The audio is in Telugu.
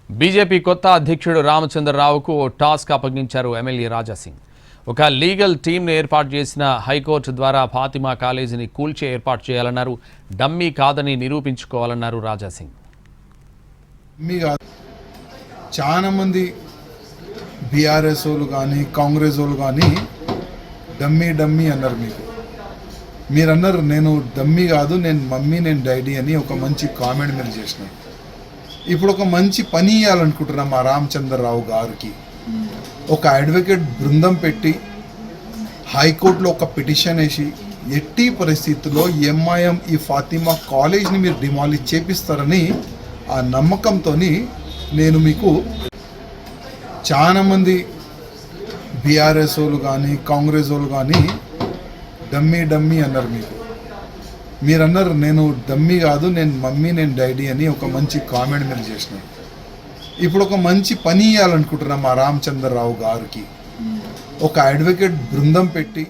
బీజేపీ కొత్త అధ్యక్షుడు రామచంద్రరావుకు ఓ టాస్క్ అప్పగించారు ఎమ్మెల్యే రాజాసింగ్. ఒక లీగల్ టీంను ఏర్పాటు చేసిన హైకోర్టు ద్వారా ఫాతిమా కాలేజీని కూల్చే ఏర్పాటు చేయాలన్నారు. డమ్మీ కాదని నిరూపించుకోవాలన్నారు రాజాసింగ్. చాలా మంది బీఆర్ఎస్ వాళ్ళు కానీ కాంగ్రెస్ వాళ్ళు కానీ డమ్మీ డమ్మీ అన్నారు. మీరు అన్నారు నేను డమ్మీ కాదు, నేను మమ్మీ, నేను డాడీ అని ఒక మంచి కామెంట్ మీరు చేసినారు. ఇప్పుడు ఒక మంచి పని ఇవ్వాలనుకుంటున్నాం మా రామచంద్రరావు గారికి. ఒక అడ్వకేట్ బృందం పెట్టి హైకోర్టులో ఒక పిటిషన్ వేసి ఎట్టి పరిస్థితుల్లో ఎంఐఎం ఈ ఫాతిమా కాలేజ్ని మీరు డిమాలిష్ చేపిస్తారని ఆ నమ్మకంతో నేను మీకు చాలామంది బీఆర్ఎస్ వాళ్ళు కానీ కాంగ్రెస్ వాళ్ళు కానీ డమ్మీ డమ్మీ అన్నారు. మీరు అన్నారు నేను డమ్మీ కాదు, నేను మమ్మీ, నేను డాడీ అని ఒక మంచి కామెంట్ మీరు చేసినారు. ఇప్పుడు ఒక మంచి పని ఇవ్వాలనుకుంటున్నాం మా రామచంద్రరావు గారికి. ఒక అడ్వకేట్ బృందం పెట్టి